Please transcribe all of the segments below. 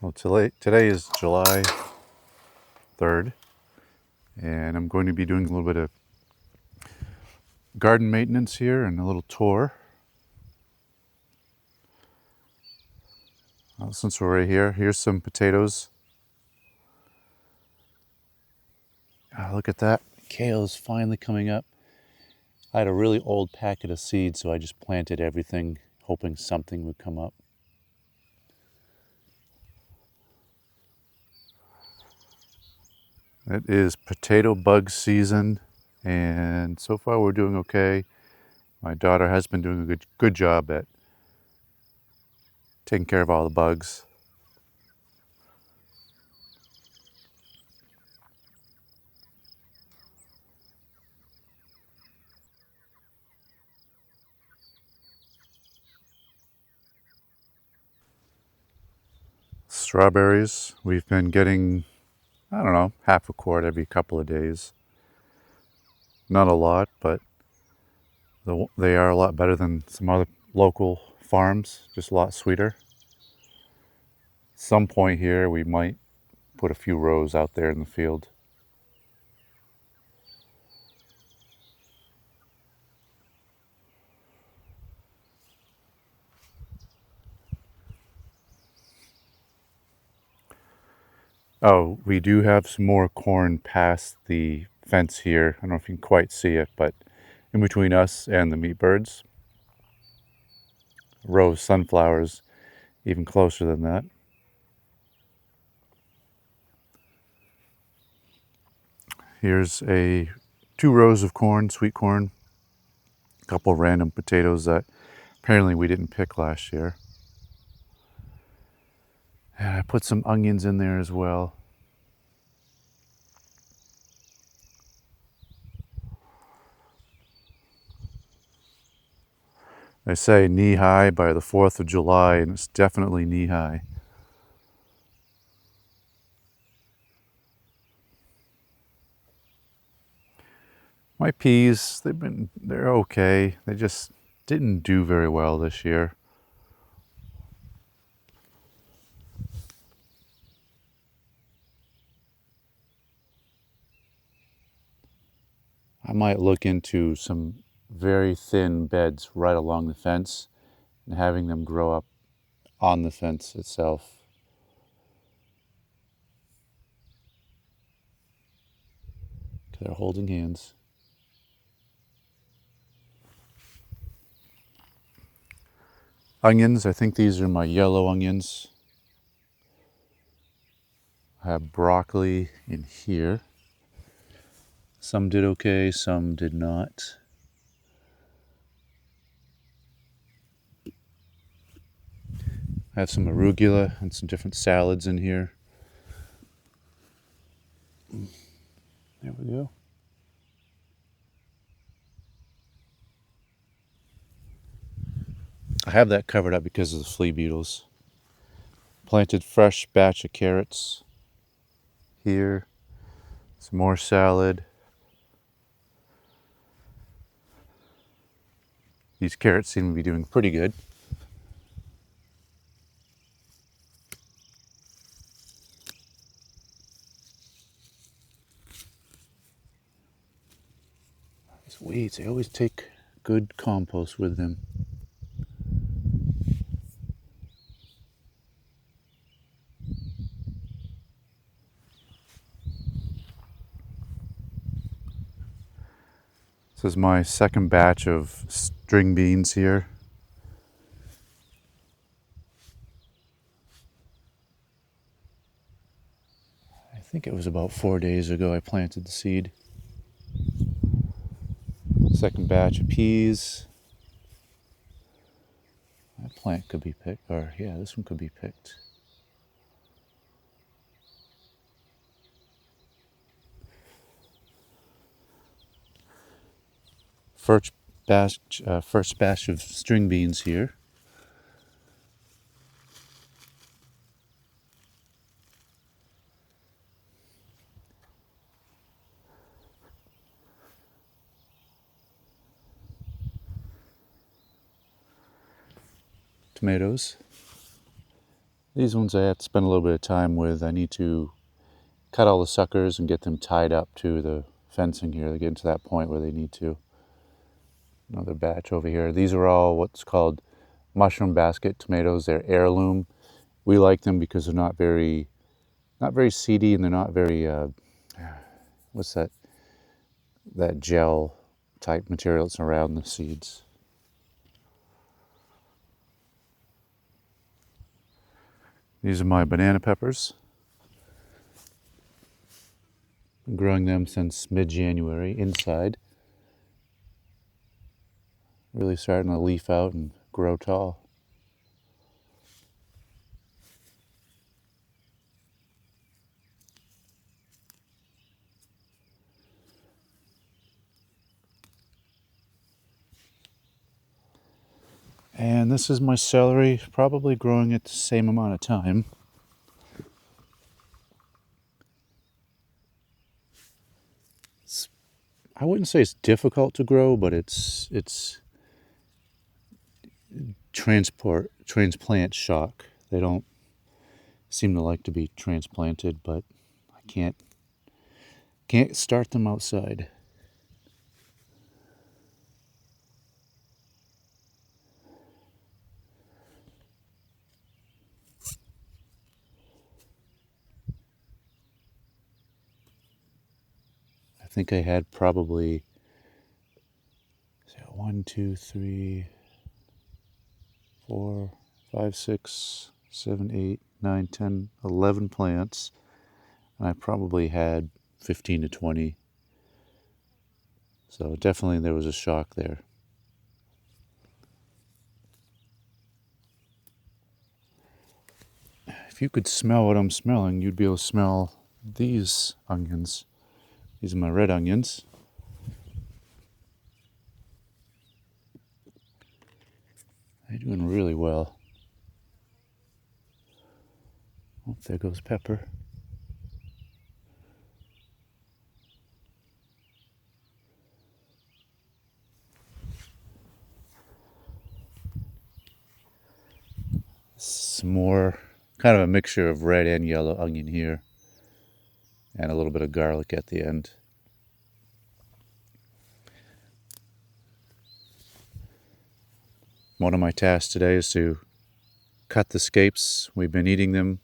Well, today is July 3rd, and I'm going to be doing a little bit of garden maintenance here and a little tour. Since we're right here, here's some potatoes. Look at that. Kale is finally coming up. I had a really old packet of seeds, so I just planted everything, hoping something would come up. It is potato bug season, and so far we're doing okay. My daughter has been doing a good job at taking care of all the bugs. Strawberries, we've been getting, I don't know, half a quart every couple of days. Not a lot, but they are a lot better than some other local farms, just a lot sweeter. Some point here we might put a few rows out there in the field. Oh, we do have some more corn past the fence here. I don't know if you can quite see it, but in between us and the meat birds, a row of sunflowers even closer than that. Here's two rows of corn, sweet corn, a couple random potatoes that apparently we didn't pick last year. And I put some onions in there as well. They say knee-high by the 4th of July, and it's definitely knee-high. My peas, they're okay. They just didn't do very well this year. I might look into some very thin beds right along the fence and having them grow up on the fence itself. They're holding hands. Onions, I think these are my yellow onions. I have broccoli in here. Some did okay, some did not. I have some arugula and some different salads in here. There we go. I have that covered up because of the flea beetles. Planted fresh batch of carrots here. Some more salad. These carrots seem to be doing pretty good. These weeds, they always take good compost with them. This is my second batch of string beans here. I think it was about 4 days ago I planted the seed. Second batch of peas. That plant could be picked, or yeah, this one could be picked. First batch of string beans here. Tomatoes. These ones I have to spend a little bit of time with. I need to cut all the suckers and get them tied up to the fencing here. They're getting to that point where they need to. Another batch over here. These are all what's called mushroom basket tomatoes. They're heirloom. We like them because they're not very seedy, and they're not very what's that gel type material that's around the seeds. These are my banana peppers. Been growing them since mid-January inside. Really starting to leaf out and grow tall. And this is my celery, probably growing at the same amount of time. I wouldn't say it's difficult to grow, but it's transplant shock. They don't seem to like to be transplanted, but I can't start them outside. I think I had probably 1, 2, 3, 4, 5, 6, 7, 8, 9, 10, 11 plants, and I probably had 15 to 20. So definitely there was a shock there. If you could smell what I'm smelling, you'd be able to smell these onions. These are my red onions. They're doing really well. Oh, there goes pepper. Some more, kind of a mixture of red and yellow onion here, and a little bit of garlic at the end. One of my tasks today is to cut the scapes. We've been eating them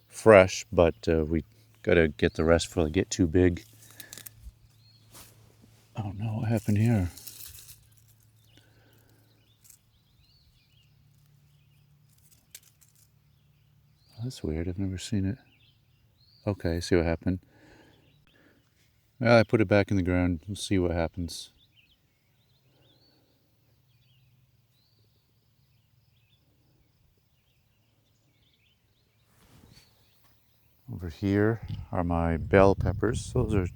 fresh, but we gotta get the rest before they get too big. Oh no, what happened here? That's weird, I've never seen it. Okay, see what happened. Well, I put it back in the ground. We'll see what happens. Over here are my bell peppers. Those are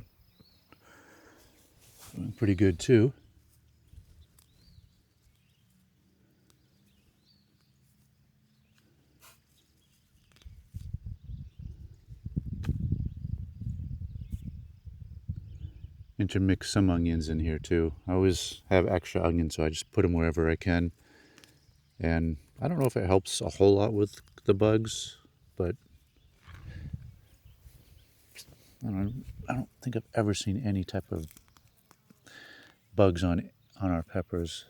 pretty good too. Intermix some onions in here too. I always have extra onions, so I just put them wherever I can. And I don't know if it helps a whole lot with the bugs, but I don't think I've ever seen any type of bugs on our peppers.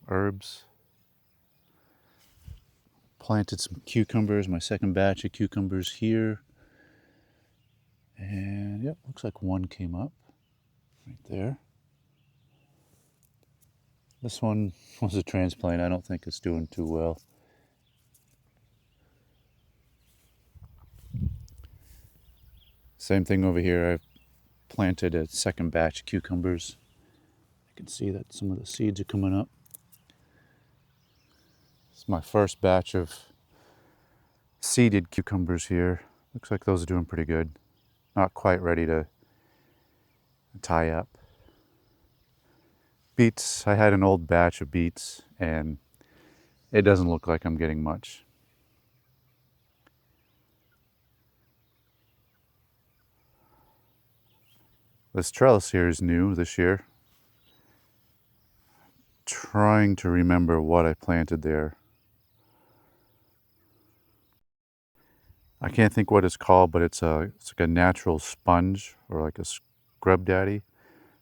Herbs. Planted some cucumbers, my second batch of cucumbers here. And yep, looks like one came up right there. This one was a transplant. I don't think it's doing too well. Same thing over here. I've planted a second batch of cucumbers. You can see that some of the seeds are coming up. It's my first batch of seeded cucumbers here. Looks like those are doing pretty good. Not quite ready to tie up. Beets, I had an old batch of beets and it doesn't look like I'm getting much. This trellis here is new this year. trying to remember what I planted there. I can't think what it's called, but it's like a natural sponge or like a scrub daddy.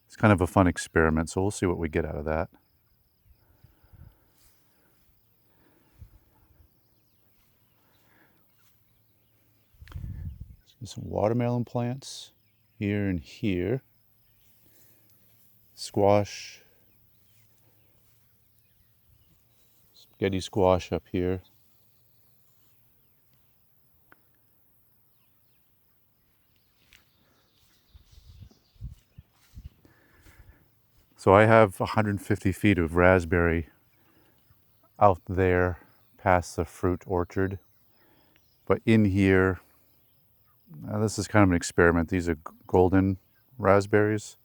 It's kind of a fun experiment, so we'll see what we get out of that. Some watermelon plants here and here. Squash. Spaghetti squash up here. So I have 150 feet of raspberry out there past the fruit orchard. But in here, this is kind of an experiment. These are golden raspberries.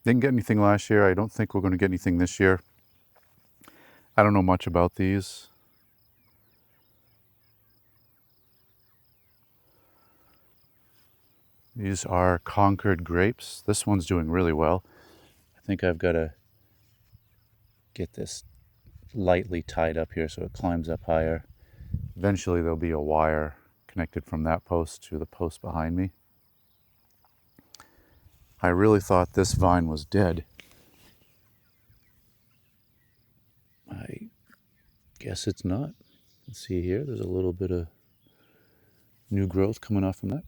Didn't get anything last year. I don't think we're going to get anything this year. I don't know much about these. These are Concord grapes. This one's doing really well. I think I've got to get this lightly tied up here so it climbs up higher. Eventually there'll be a wire connected from that post to the post behind me. I really thought this vine was dead. I guess it's not. Let's see here, there's a little bit of new growth coming off from that.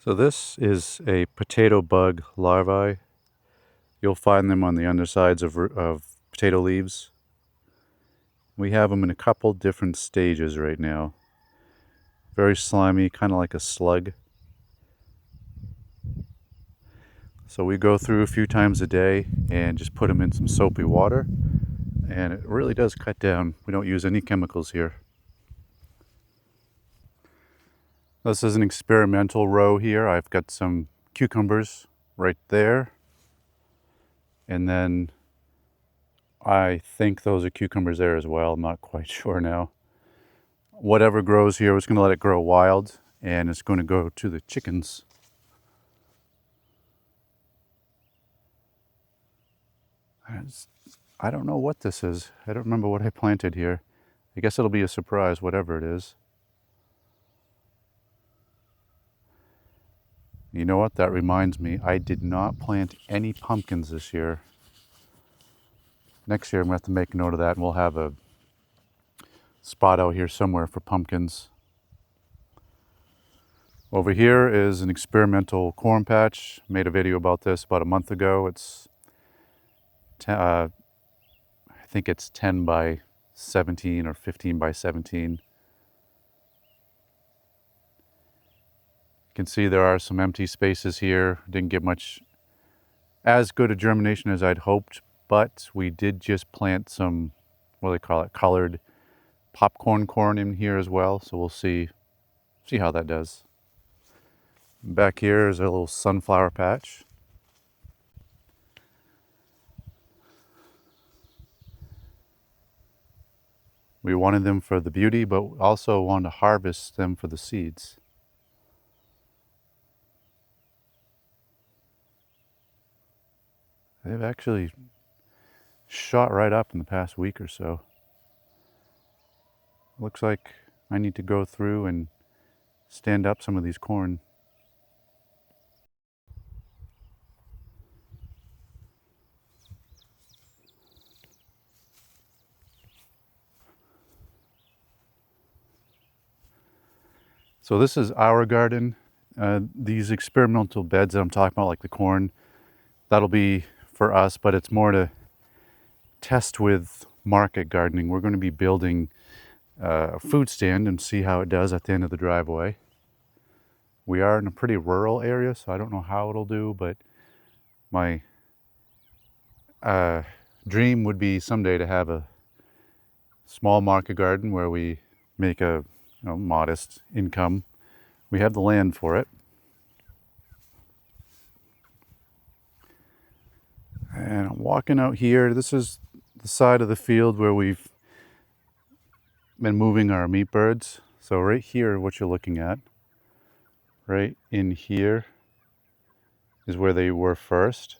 So this is a potato bug larvae. You'll find them on the undersides of potato leaves. We have them in a couple different stages right now. Very slimy, kind of like a slug. So we go through a few times a day and just put them in some soapy water. And it really does cut down. We don't use any chemicals here. This is an experimental row here. I've got some cucumbers right there. And then I think those are cucumbers there as well. I'm not quite sure now. Whatever grows here, we're just going to let it grow wild, and it's going to go to the chickens. I don't know what this is. I don't remember what I planted here. I guess it'll be a surprise, whatever it is. You know what? That reminds me, I did not plant any pumpkins this year. Next year I'm going to have to make note of that, and we'll have a spot out here somewhere for pumpkins. Over here is an experimental corn patch. Made a video about this about a month ago. It's, I think it's 10 by 17 or 15 by 17. You can see there are some empty spaces here. Didn't get much as good a germination as I'd hoped, but we did just plant some, what do they call it, colored popcorn corn in here as well. So we'll see how that does. Back here is a little sunflower patch. We wanted them for the beauty, but also wanted to harvest them for the seeds. They've actually shot right up in the past week or so. Looks like I need to go through and stand up some of these corn. So this is our garden. These experimental beds that I'm talking about, like the corn, that'll be for us, but it's more to test with market gardening. We're going to be building a food stand and see how it does at the end of the driveway. We are in a pretty rural area, so I don't know how it'll do, but my dream would be someday to have a small market garden where we make a modest income. We have the land for it. And I'm walking out here. This is the side of the field where we've been moving our meat birds. So right here, what you're looking at, right in here is where they were first.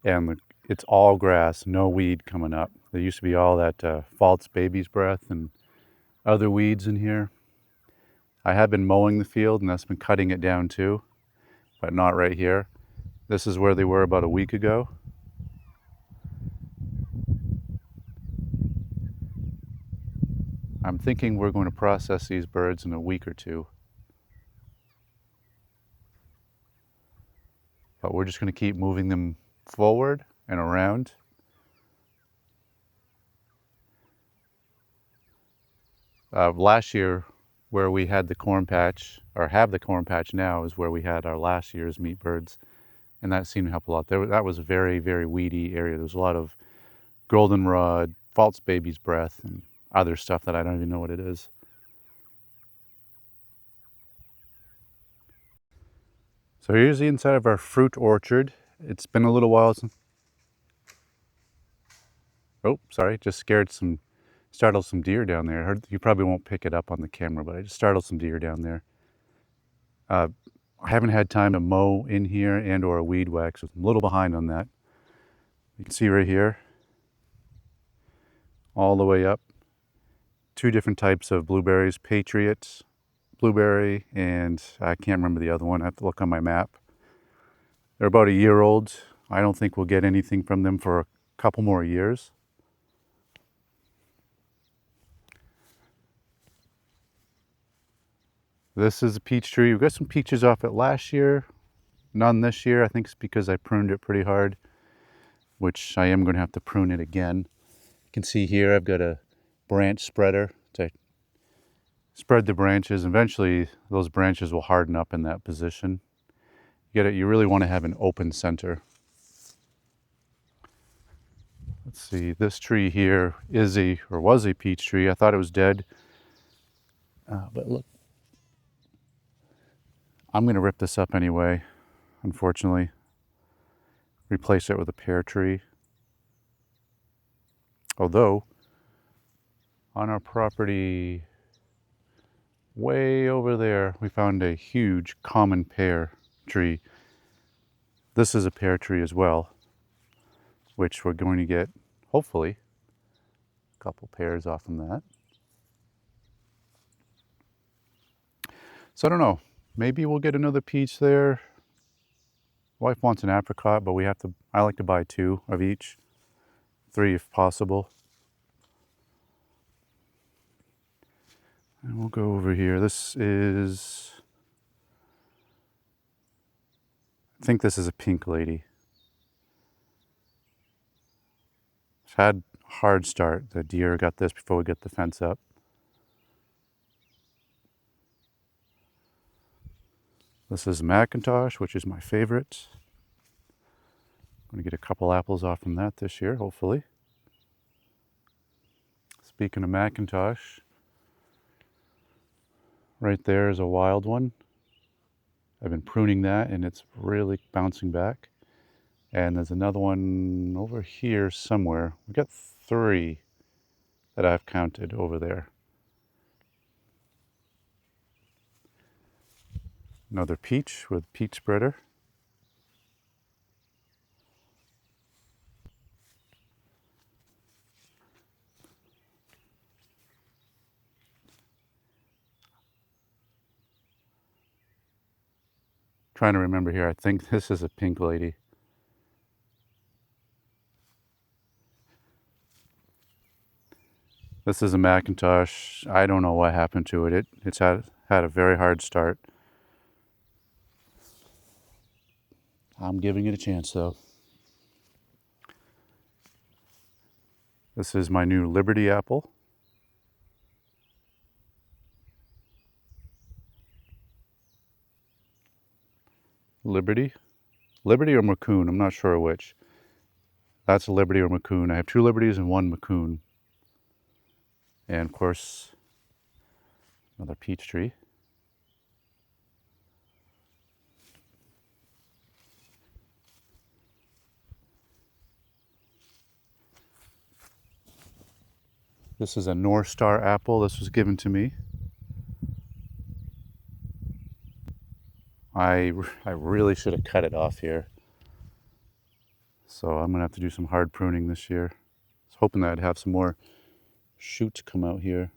And it's all grass, no weed coming up. There used to be all that false baby's breath and other weeds in here. I have been mowing the field and that's been cutting it down too, but not right here. This is where they were about a week ago. I'm thinking we're going to process these birds in a week or two. But we're just going to keep moving them forward and around. Last year, where we had the corn patch, or have the corn patch now, is where we had our last year's meat birds. And that seemed to help a lot. That was a very, very weedy area. There was a lot of goldenrod, false baby's breath, and other stuff that I don't even know what it is. So here's the inside of our fruit orchard. It's been a little while since... Oh, sorry, just startled some deer down there. You probably won't pick it up on the camera, but I just startled some deer down there. I haven't had time to mow in here and or weed whack, so I'm a little behind on that. You can see right here, all the way up, two different types of blueberries, Patriot blueberry, and I can't remember the other one. I have to look on my map. They're about a year old. I don't think we'll get anything from them for a couple more years. This is a peach tree. We got some peaches off it last year, none this year. I think it's because I pruned it pretty hard, which I am going to have to prune it again. You can see here I've got a branch spreader to spread the branches. Eventually those branches will harden up in that position. You really want to have an open center. Let's see, this tree here was a peach tree. I thought it was dead, but look, I'm going to rip this up anyway, unfortunately. Replace it with a pear tree. Although, on our property way over there, we found a huge common pear tree. This is a pear tree as well, which we're going to get, hopefully, a couple pears off from that. So I don't know, maybe we'll get another peach there. Wife wants an apricot, but I like to buy 2 of each, 3 if possible. And we'll go over here. I think this is a pink lady. It's had a hard start. The deer got this before we get the fence up. This is Macintosh, which is my favorite. I'm going to get a couple apples off from that this year, hopefully. Speaking of Macintosh, right there is a wild one. I've been pruning that and it's really bouncing back. And there's another one over here somewhere. We got 3 that I've counted over there. Another peach with peach spreader. Trying to remember here, I think this is a pink lady. This is a Macintosh. I don't know what happened to it. It's had a very hard start. I'm giving it a chance though. This is my new Liberty apple. Liberty or Macoun, I'm not sure which. That's a Liberty or Macoun. I have 2 Liberties and 1 Macoun. And of course, another peach tree. This is a North Star apple. This was given to me. I really should have cut it off here. So I'm gonna have to do some hard pruning this year. I was hoping that I'd have some more shoots come out here.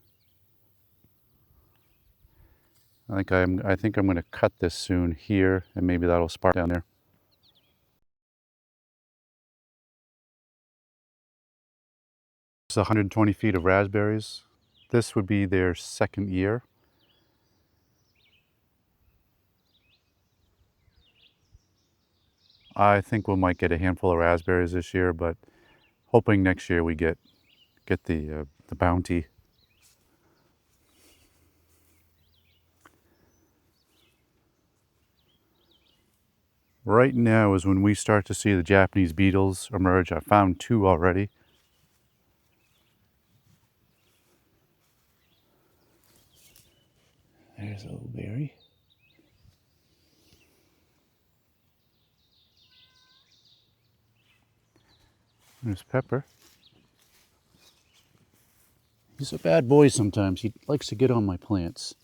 I think I'm gonna cut this soon here, and maybe that'll spark down there. It's 120 feet of raspberries. This would be their second year. I think we might get a handful of raspberries this year, but hoping next year we get the bounty. Right now is when we start to see the Japanese beetles emerge. I found 2 already. There's a little berry. There's Pepper. He's a bad boy sometimes. He likes to get on my plants.